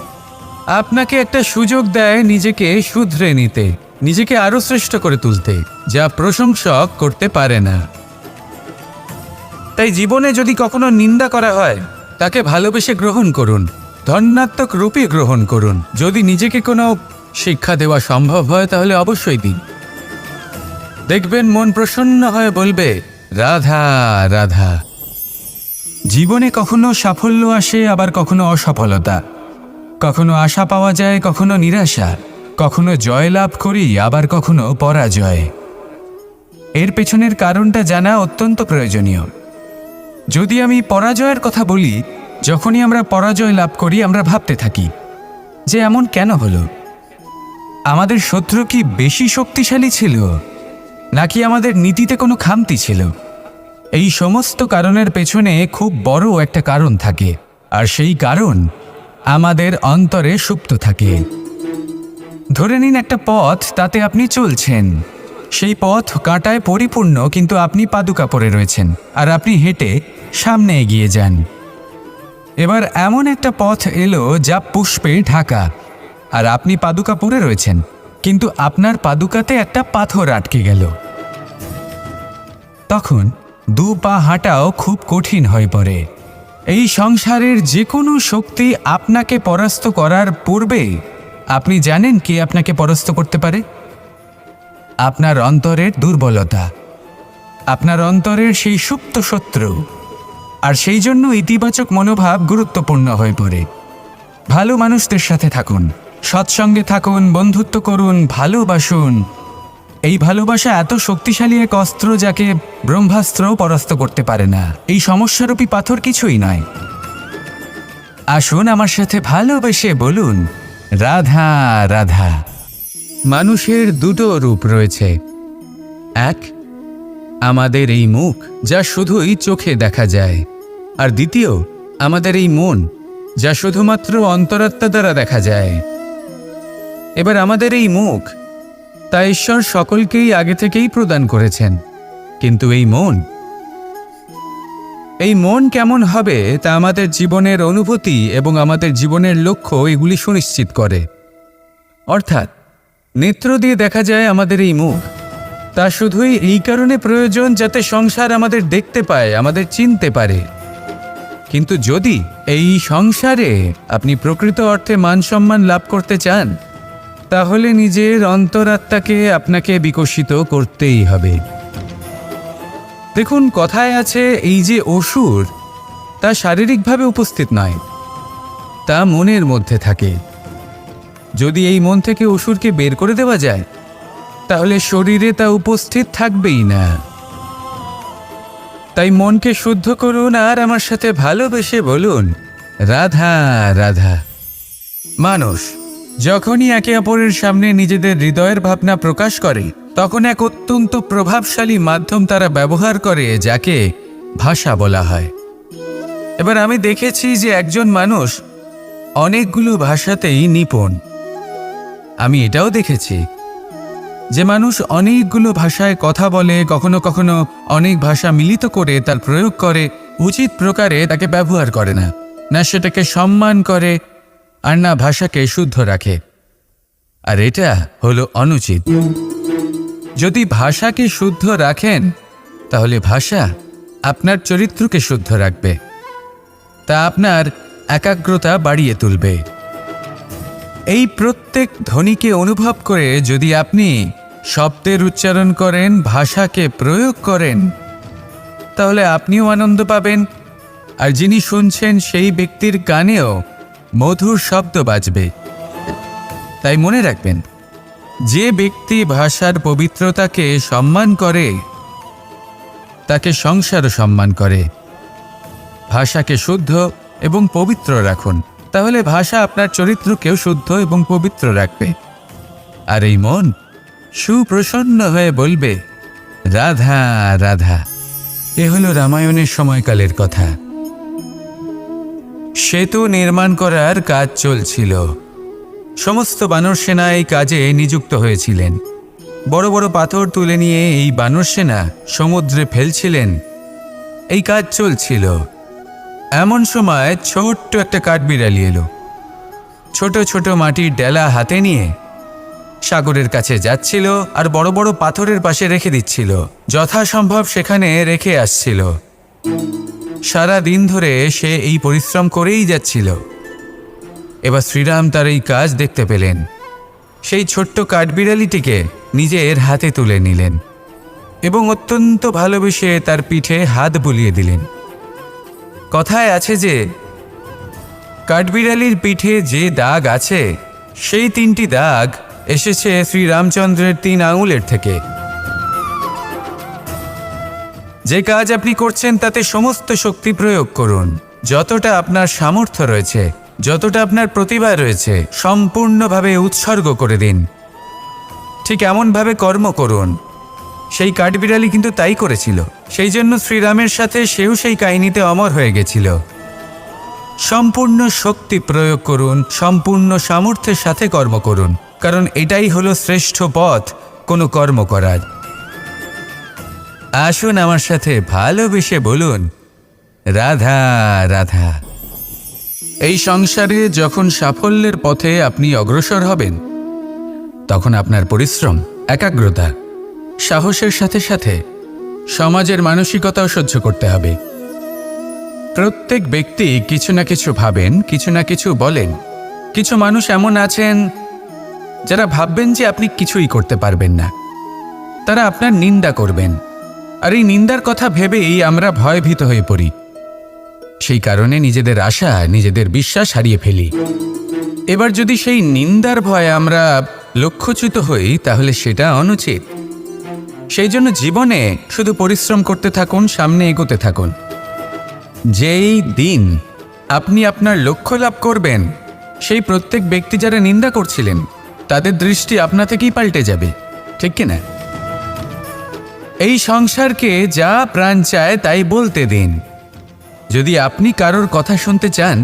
আপনাকে একটা সুযোগ দেয় নিজেকে শুধরে নিতে, নিজেকে আরও শ্রেষ্ঠ করে তুলতে, যা প্রশংসক করতে পারে না। তাই জীবনে যদি কখনো নিন্দা করা হয়, তাকে ভালোবেসে গ্রহণ করুন, ধন্যাত্মক রূপে গ্রহণ করুন। যদি নিজেকে কোনো শিক্ষা দেওয়া সম্ভব হয় তাহলে অবশ্যই দিন। দেখবেন মন প্রসন্ন হয়ে বলবে রাধা রাধা। জীবনে কখনো সাফল্য আসে, আবার কখনো অসফলতা, কখনো আশা পাওয়া যায়, কখনো নিরাশা, কখনো জয় লাভ করি, আবার কখনো পরাজয়। এর পেছনের কারণটা জানা অত্যন্ত প্রয়োজনীয়। যদি আমি পরাজয়ের কথা বলি, যখনই আমরা পরাজয় লাভ করি আমরা ভাবতে থাকি যে এমন কেন হলো? আমাদের শত্রু কি বেশি শক্তিশালী ছিল, নাকি আমাদের নীতিতে কোনো খামতি ছিল? এই সমস্ত কারণের পেছনে খুব বড় একটা কারণ থাকে, আর সেই কারণ আমাদের অন্তরে সুপ্ত থাকে। ধরে নিন একটা পথ, তাতে আপনি চলছেন। সেই পথ কাঁটায় পরিপূর্ণ, কিন্তু আপনি পাদুকা পরে রয়েছেন আর আপনি হেঁটে সামনে এগিয়ে যান। এবার এমন একটা পথ এলো যা পুষ্পে ঢাকা, আর আপনি পাদুকা পরে রয়েছেন, কিন্তু আপনার পাদুকাতে একটা পাথর আটকে গেল। তখন দু পা হাঁটাও খুব কঠিন হয়ে পড়ে। এই সংসারের যে কোনো শক্তি আপনাকে পরাস্ত করার পূর্বে আপনি জানেন কে আপনাকে পরাস্ত করতে পারে? আপনার অন্তরের দুর্বলতা, আপনার অন্তরের সেই সুপ্ত শত্রু। আর সেই জন্য ইতিবাচক মনোভাব গুরুত্বপূর্ণ হয়ে পড়ে। ভালো মানুষদের সাথে থাকুন, সৎসঙ্গে থাকুন, বন্ধুত্ব করুন, ভালোবাসুন। এই ভালোবাসা এত শক্তিশালী এক অস্ত্র যাকে ব্রহ্মাস্ত্রও পরাস্ত করতে পারে না। এই সমস্যারূপী পাথর কিছুই নয়। আসুন আমার সাথে ভালোবেসে বলুন, রাধা রাধা। মানুষের দুটো রূপ রয়েছে। এক, আমাদের এই মুখ, যা শুধুই চোখে দেখা যায়। আর দ্বিতীয়, আমাদের এই মন, যা শুধুমাত্র অন্তরাত্মা দ্বারা দেখা যায়। এবার আমাদের এই মুখ, তা ঈশ্বর সকলকেই আগে থেকেই প্রদান করেছেন। কিন্তু এই মন কেমন হবে তা আমাদের জীবনের অনুভূতি এবং আমাদের জীবনের লক্ষ্য এগুলি সুনিশ্চিত করে। অর্থাৎ নেত্র দিয়ে দেখা যায় আমাদের এই মুখ, তা শুধুই এই কারণে প্রয়োজন যাতে সংসার আমাদের দেখতে পায়, আমাদের চিনতে পারে। কিন্তু যদি এই সংসারে আপনি প্রকৃত অর্থে মান সম্মান লাভ করতে চান, তাহলে নিজের অন্তরাত্মাকে আপনাকে বিকশিত করতেই হবে। দেখুন, কথায় আছে এই যে অসুর, তা শারীরিকভাবে উপস্থিত নয়, তা মনের মধ্যে থাকে। যদি এই মন থেকে অসুরকে বের করে দেওয়া যায়, তাহলে শরীরে তা উপস্থিত থাকবেই না। তাই মনকে শুদ্ধ করুন আর আমার সাথে ভালোবেসে বলুন, রাধা রাধা। মানুষ যখনই একে অপরের সামনে নিজেদের হৃদয়ের ভাবনা প্রকাশ করে, তখন এক অত্যন্ত প্রভাবশালী মাধ্যম তারা ব্যবহার করে, যাকে ভাষা বলা হয়। এবার আমি দেখেছি যে একজন মানুষ অনেকগুলো ভাষাতেই নিপুণ। আমি এটাও দেখেছি যে মানুষ অনেকগুলো ভাষায় কথা বলে, কখনো কখনো অনেক ভাষা মিলিত করে তার প্রয়োগ করে, উচিত প্রকারে তাকে ব্যবহার করে না, না সেটাকে সম্মান করে, আর না ভাষাকে শুদ্ধ রাখে। আর এটা হলো অনুচিত। যদি ভাষাকে শুদ্ধ রাখেন, তাহলে ভাষা আপনার চরিত্রকে শুদ্ধ রাখবে, তা আপনার একাগ্রতা বাড়িয়ে তুলবে। এই প্রত্যেক ধ্বনিকে অনুভব করে যদি আপনি শব্দের উচ্চারণ করেন, ভাষাকে প্রয়োগ করেন, তাহলে আপনিও আনন্দ পাবেন, আর যিনি শুনছেন সেই ব্যক্তির কানেও মধুর শব্দ বাজবে। তাই মনে রাখবেন, যে ব্যক্তি ভাষার পবিত্রতাকে সম্মান করে, তাকে সংসারও সম্মান করে। ভাষাকে শুদ্ধ এবং পবিত্র রাখুন, তাহলে ভাষা আপনার চরিত্রকেও শুদ্ধ এবং পবিত্র রাখবে। আর এই মন সুপ্রসন্ন হয়ে বলবে, রাধা রাধা। এ হলো রামায়ণের সময়কালের কথা। সেতু নির্মাণ করার কাজ চলছিল। সমস্ত বানর সেনা এই কাজে নিযুক্ত হয়েছিলেন। বড় বড় পাথর তুলে নিয়ে এই বানর সেনা সমুদ্রে ফেলছিলেন। এই কাজ চলছিল। এমন সময় ছোট্ট একটা কাঠবিড়ালি এলো। ছোট ছোট মাটির ডেলা হাতে নিয়ে সাগরের কাছে যাচ্ছিল, আর বড় বড় পাথরের পাশে রেখে দিচ্ছিল, যথাসম্ভব সেখানে রেখে আসছিল। সারা দিন ধরে সে এই পরিশ্রম করেই যাচ্ছিল। এবার শ্রীরাম তার এই কাজ দেখতে পেলেন। সেই ছোট্ট কাঠবিড়ালিটিকে নিজের হাতে তুলে নিলেন এবং অত্যন্ত ভালোবেসে তার পিঠে হাত বুলিয়ে দিলেন। কথায় আছে যে কাঠবিড়ালির পিঠে যে দাগ আছে, সেই 3টি দাগ এসেছে শ্রীরামচন্দ্রের 3 আঙুলের থেকে। যে কাজ আপনি করছেন তাতে সমস্ত শক্তি প্রয়োগ করুন, যতটা আপনার সামর্থ্য রয়েছে। যতটা আপনার প্রতিভা রয়েছে সম্পূর্ণভাবে উৎসর্গ করে দিন। ঠিক এমনভাবে কর্ম করুন। সেই কাঠবিড়ালি কিন্তু তাই করেছিল। সেই জন্য শ্রীরামের সাথে সেও সেই কাহিনীতে অমর হয়ে গেছিল। সম্পূর্ণ শক্তি প্রয়োগ করুন, সম্পূর্ণ সামর্থ্যের সাথে কর্ম করুন, কারণ এটাই হলো শ্রেষ্ঠ পথ কোনো কর্ম করার। আসুন আমার সাথে ভালোবেসে বলুন, রাধা রাধা। এই সংসারে যখন সাফল্যের পথে আপনি অগ্রসর হবেন, তখন আপনার পরিশ্রম, একাগ্রতা, সাহসের সাথে সাথে সমাজের মানসিকতাও সহ্য করতে হবে। প্রত্যেক ব্যক্তি কিছু না কিছু ভাবেন, কিছু না কিছু বলেন। কিছু মানুষ এমন আছেন যারা ভাববেন যে আপনি কিছুই করতে পারবেন না। তারা আপনার নিন্দা করবেন, আর এই নিন্দার কথা ভেবেই আমরা ভয়ভীত হয়ে পড়ি। সেই কারণে নিজেদের আশা, নিজেদের বিশ্বাস হারিয়ে ফেলি। এবার যদি সেই নিন্দার ভয়ে আমরা লক্ষ্যচ্যুত হই, তাহলে সেটা অনুচিত। সেই জন্য জীবনে শুধু পরিশ্রম করতে থাকুন, সামনে এগোতে থাকুন। যেই দিন আপনি আপনার লক্ষ্য লাভ করবেন, সেই প্রত্যেক ব্যক্তি যারা নিন্দা করছিলেন তাদের দৃষ্টি আপনা থেকেই পাল্টে যাবে, ঠিক কিনা? এই সংসারকে যা প্রাণ চায় তাই বলতে দিন। যদি আপনি কারোর কথা শুনতে চান,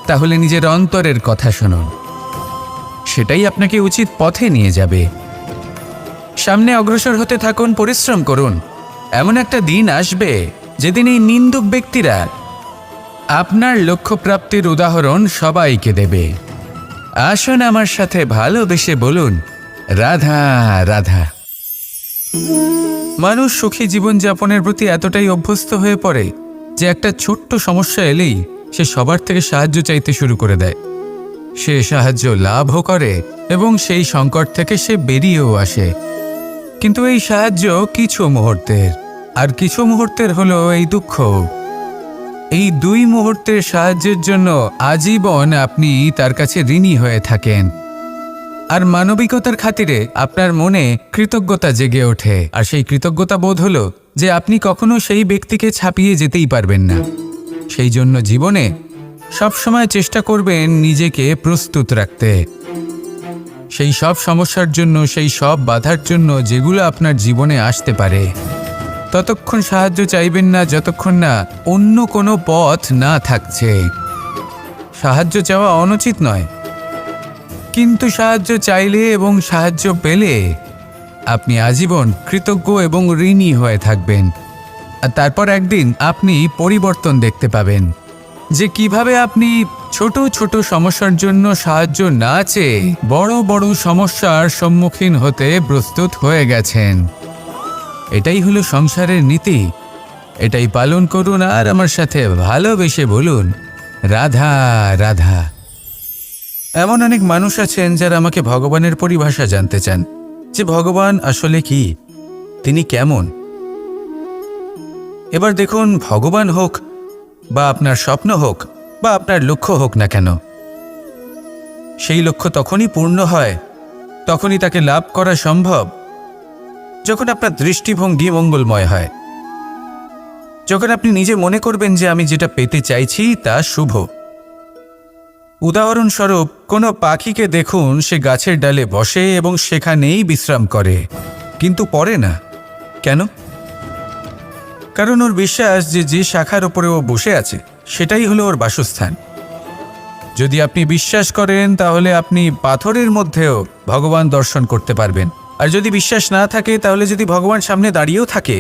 তাহলে নিজের অন্তরের কথা শুনুন। সেটাই আপনাকে উচিত পথে নিয়ে যাবে। সামনে অগ্রসর হতে থাকুন, পরিশ্রম করুন। এমন একটা দিন আসবে যেদিন এই নিন্দুক ব্যক্তিরা আপনার লক্ষ্যপ্রাপ্তির উদাহরণ সবাইকে দেবে। আসুন আমার সাথে ভালোবেসে বলুন, রাধা রাধা। মানুষ সুখী জীবনযাপনের প্রতি এতটাই অভ্যস্ত হয়ে পড়ে যে একটা ছোট্ট সমস্যা এলেই সে সবার থেকে সাহায্য চাইতে শুরু করে দেয়। সে সাহায্য লাভও করে এবং সেই সংকট থেকে সে বেরিয়েও আসে। কিন্তু এই সাহায্য কিছু মুহূর্তের, আর কিছু মুহূর্তের হলো এই দুঃখ। এই দুই মুহূর্তের সাহায্যের জন্য আজীবন আপনি তার কাছে ঋণী হয়ে থাকেন। আর মানবিকতার খাতিরে আপনার মনে কৃতজ্ঞতা জেগে ওঠে। আর সেই কৃতজ্ঞতা বোধ হলো যে আপনি কখনো সেই ব্যক্তিকে ছাপিয়ে যেতেই পারবেন না। সেই জন্য জীবনে সবসময় চেষ্টা করবেন নিজেকে প্রস্তুত রাখতে সেই সব সমস্যার জন্য, সেই সব বাধার জন্য যেগুলো আপনার জীবনে আসতে পারে। ততক্ষণ সাহায্য চাইবেন না যতক্ষণ না অন্য কোনো পথ না থাকছে। সাহায্য চাওয়া অনুচিত নয়, কিন্তু সাহায্য চাইলে এবং সাহায্য পেলে আপনি আজীবন কৃতজ্ঞ এবং ঋণী হয়ে থাকবেন। আর তারপর একদিন আপনি পরিবর্তন দেখতে পাবেন যে কিভাবে আপনি ছোট ছোট সমস্যার জন্য সাহায্য না চেয়ে বড় বড় সমস্যার সম্মুখীন হতে প্রস্তুত হয়ে গেছেন। এটাই হলো সংসারের নীতি। এটাই পালন করুন আর আমার সাথে ভালোবেসে বলুন, রাধা রাধা। এমন অনেক মানুষ আছেন যারা আমাকে ভগবানের পরিভাষা জানতে চান, যে ভগবান আসলে কি, তিনি কেমন। এবার দেখুন, ভগবান হোক বা আপনার স্বপ্ন হোক বা আপনার লক্ষ্য হোক না কেন, সেই লক্ষ্য তখনই পূর্ণ হয়, তখনই তাকে লাভ করা সম্ভব যখন আপনার দৃষ্টিভঙ্গি মঙ্গলময় হয়। যখন আপনি নিজে মনে করবেন যে আমি যেটা পেতে চাইছি তা শুভ। উদাহরণস্বরূপ, কোনো পাখিকে দেখুন, সে গাছের ডালে বসে এবং সেখানেই বিশ্রাম করে, কিন্তু পড়ে না। কেন? কারণ ওর বিশ্বাস যে যে শাখার ওপরে ও বসে আছে সেটাই হলো ওর বাসস্থান। যদি আপনি বিশ্বাস করেন তাহলে আপনি পাথরের মধ্যেও ভগবান দর্শন করতে পারবেন। আর যদি বিশ্বাস না থাকে, তাহলে যদি ভগবান সামনে দাঁড়িয়েও থাকে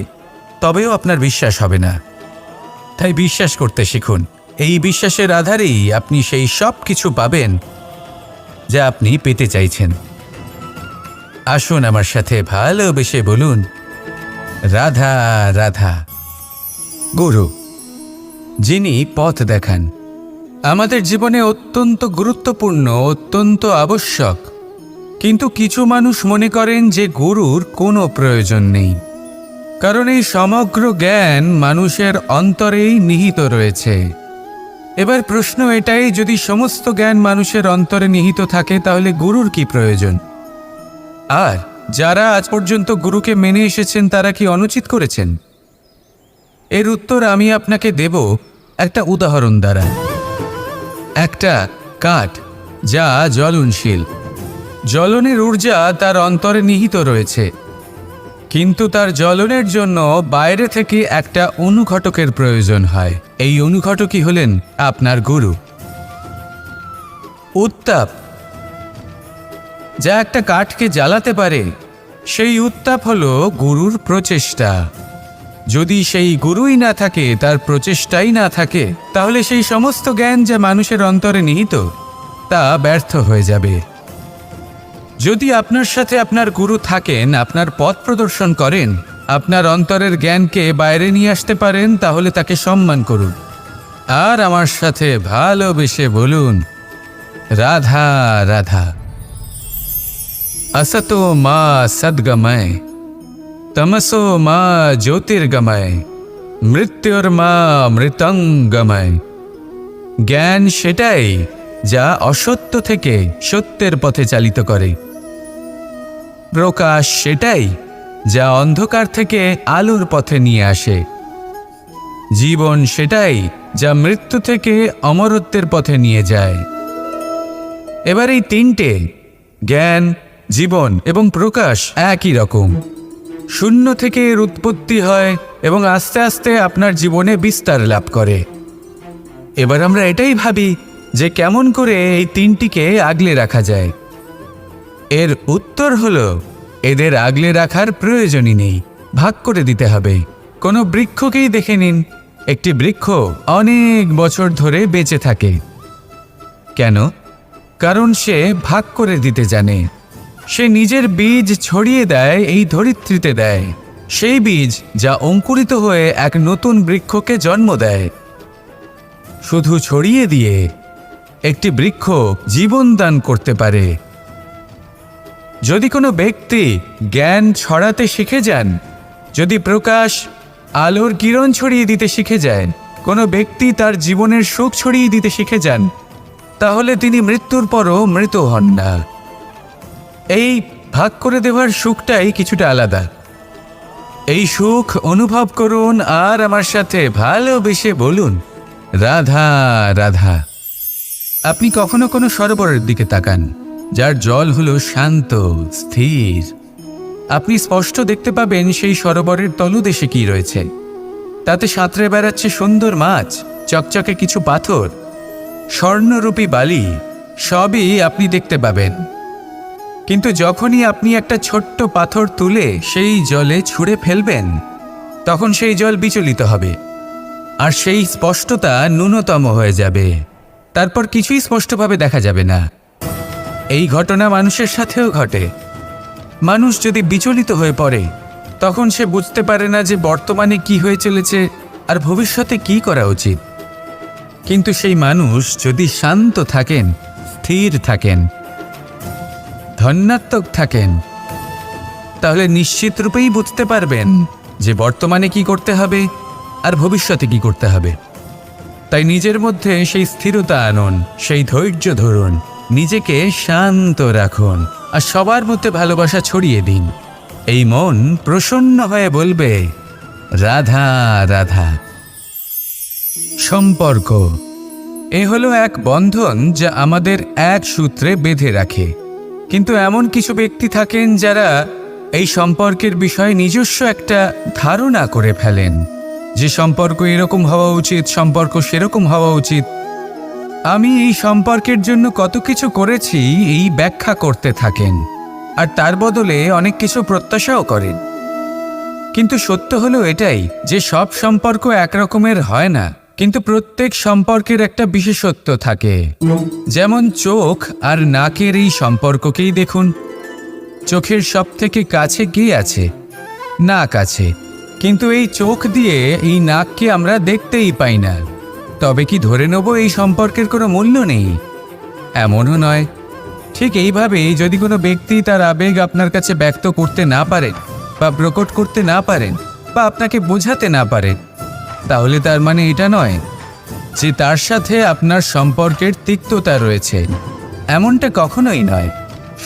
তবেও আপনার বিশ্বাস হবে না। তাই বিশ্বাস করতে শিখুন। এই বিশ্বাসের আধারেই আপনি সেই সব কিছু পাবেন যা আপনি পেতে চাইছেন। আসুন আমার সাথে ভালোবেসে বলুন, রাধা রাধা। গুরু, যিনি পথ দেখান, আমাদের জীবনে অত্যন্ত গুরুত্বপূর্ণ, অত্যন্ত আবশ্যক। কিন্তু কিছু মানুষ মনে করেন যে গুরুর কোনো প্রয়োজন নেই, কারণ এই সমগ্র জ্ঞান মানুষের অন্তরেই নিহিত রয়েছে। এবার প্রশ্ন এটাই, যদি সমস্ত জ্ঞান মানুষের অন্তরে নিহিত থাকে তাহলে গুরুর কি প্রয়োজন? আর যারা আজ পর্যন্ত গুরুকে মেনে এসেছেন তারা কি অনুচিত করেছেন? এর উত্তর আমি আপনাকে দেব একটা উদাহরণ দ্বারা। একটা কাঠ যা জ্বলনশীল। জ্বলনের ঊর্জা তার অন্তরে নিহিত রয়েছে, কিন্তু তার জ্বলনের জন্য বাইরে থেকে একটা অনুঘটকের প্রয়োজন হয়। এই অনুঘটকই হলেন আপনার গুরু। উত্তাপ যা একটা কাঠকে জ্বালাতে পারে, সেই উত্তাপ হলো গুরুর প্রচেষ্টা। যদি সেই গুরুই না থাকে, তার প্রচেষ্টাই না থাকে, তাহলে সেই সমস্ত জ্ঞান যা মানুষের অন্তরে নিহিত তা ব্যর্থ হয়ে যাবে। যদি আপনার সাথে আপনার গুরু থাকেন, আপনার পথ প্রদর্শন করেন, আপনার অন্তরের জ্ঞানকে বাইরে নিয়ে আসতে পারেন, তাহলে তাকে সম্মান করুন আর আমার সাথে ভালোবেসে বলুন, রাধা রাধা। असतो मा सद्गमय, तमसो मा ज्योतिर्गमय, মৃত্যুর্মা মৃতঙ্গময়। জ্ঞান সেটাই যা অসত্য থেকে সত্যের পথে চালিত করে। প্রকাশ সেটাই যা অন্ধকার থেকে আলোর পথে নিয়ে আসে। জীবন সেটাই যা মৃত্যু থেকে অমরত্বের পথে নিয়ে যায়। এবার এই তিনটে, জ্ঞান, জীবন এবং প্রকাশ, একই রকম। শূন্য থেকে এর উৎপত্তি হয় এবং আস্তে আস্তে আপনার জীবনে বিস্তার লাভ করে। এবার আমরা এটাই ভাবি যে কেমন করে এই তিনটিকে আগলে রাখা যায়। এর উত্তর হলো, এদের আগলে রাখার প্রয়োজনই নেই, ভাগ করে দিতে হবে। কোনো বৃক্ষকেই দেখে নিন, একটি বৃক্ষ অনেক বছর ধরে বেঁচে থাকে। কেন? কারণ সে ভাগ করে দিতে জানে। সে নিজের বীজ ছড়িয়ে দেয়, এই ধরিত্রীতে দেয়, সেই বীজ যা অঙ্কুরিত হয়ে এক নতুন বৃক্ষকে জন্ম দেয়। শুধু ছড়িয়ে দিয়ে একটি বৃক্ষ জীবন দান করতে পারে। যদি কোনো ব্যক্তি জ্ঞান ছড়াতে শিখে যান, যদি প্রকাশ, আলোর কিরণ ছড়িয়ে দিতে শিখে যায়, কোনো ব্যক্তি তার জীবনের সুখ ছড়িয়ে দিতে শিখে যান, তাহলে তিনি মৃত্যুর পরও মৃত হন না। এই ভাগ করে দেওয়ার সুখটাই কিছুটা আলাদা। এই সুখ অনুভব করুন আর আমার সাথে ভালোবেসে বলুন, রাধা রাধা। আপনি কখনো কোনো সরোবরের দিকে তাকান, যার জল হলো শান্ত, স্থির। আপনি স্পষ্ট দেখতে পাবেন সেই সরোবরের তলদেশে কি রয়েছে। তাতে সাঁতরে বেড়াচ্ছে সুন্দর মাছ, চকচকে কিছু পাথর, স্বর্ণরূপী বালি, সবই আপনি দেখতে পাবেন। কিন্তু যখনই আপনি একটা ছোট্ট পাথর তুলে সেই জলে ছুঁড়ে ফেলবেন, তখন সেই জল বিচলিত হবে আর সেই স্পষ্টতা ন্যূনতম হয়ে যাবে। তারপর কিছুই স্পষ্টভাবে দেখা যাবে না। এই ঘটনা মানুষের সাথেও ঘটে। মানুষ যদি বিচলিত হয়ে পড়ে, তখন সে বুঝতে পারে না যে বর্তমানে কি হয়ে চলেছে আর ভবিষ্যতে কি করা উচিত। কিন্তু সেই মানুষ যদি শান্ত থাকেন, স্থির থাকেন, ধন্যাত্মক থাকেন, তাহলে নিশ্চিত রূপেই বুঝতে পারবেন যে বর্তমানে কি করতে হবে আর ভবিষ্যতে কি করতে হবে। তাই নিজের মধ্যে সেই স্থিরতা আনুন, সেই ধৈর্য ধরুন, নিজেকে শান্ত রাখুন আর সবার মধ্যে ভালোবাসা ছড়িয়ে দিন। এই মন প্রসন্ন হয়ে বলবে, রাধা রাধা। সম্পর্ক এ হলো এক বন্ধন যা আমাদের এক সূত্রে বেঁধে রাখে। কিন্তু এমন কিছু ব্যক্তি থাকেন যারা এই সম্পর্কের বিষয়ে নিজস্ব একটা ধারণা করে ফেলেন যে সম্পর্ক এরকম হওয়া উচিত, সম্পর্ক সেরকম হওয়া উচিত। আমি এই সম্পর্কের জন্য কত কিছু করেছি এই ব্যাখ্যা করতে থাকেন আর তার বদলে অনেক কিছু প্রত্যাশাও করেন। কিন্তু সত্য হলো এটাই যে সব সম্পর্ক একরকমের হয় না, কিন্তু প্রত্যেক সম্পর্কের একটা বিশেষত্ব থাকে। যেমন চোখ আর নাকের এই সম্পর্ককেই দেখুন। চোখের সব থেকে কাছে কে আছে? নাক আছে। কিন্তু এই চোখ দিয়ে এই নাককে আমরা দেখতেই পাই না। তবে কি ধরে নেব এই সম্পর্কের কোনো মূল্য নেই? এমনও নয়। ঠিক এইভাবেই যদি কোনো ব্যক্তি তার আবেগ আপনার কাছে ব্যক্ত করতে না পারেন বা প্রকট করতে না পারেন বা আপনাকে বোঝাতে না পারেন, তাহলে তার মানে এটা নয় যে তার সাথে আপনার সম্পর্কের তিক্ততা রয়েছে। এমনটা কখনোই নয়।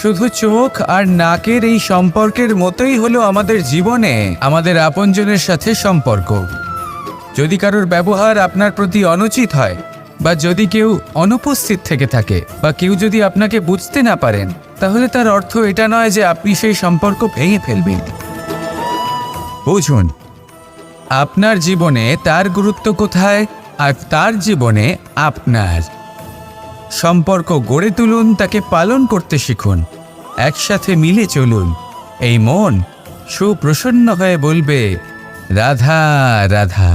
শুধু চোখ আর নাকের এই সম্পর্কের মতোই হলো আমাদের জীবনে আমাদের আপনজনের সাথে সম্পর্ক। যদি কারোর ব্যবহার আপনার প্রতি অনুচিত হয়, বা যদি কেউ অনুপস্থিত থেকে থাকে বা কেউ যদি আপনাকে বুঝতে না পারেন, তাহলে তার অর্থ এটা নয় যে আপনি সেই সম্পর্ক ভেঙে ফেলবেন। বুঝুন, আপনার জীবনে তার গুরুত্ব কোথায় আর তার জীবনে আপনার। সম্পর্ক গড়ে তুলুন, তাকে পালন করতে শিখুন, একসাথে মিলে চলুন। এই মন সুপ্রসন্ন হয়ে বলবে, রাধা রাধা।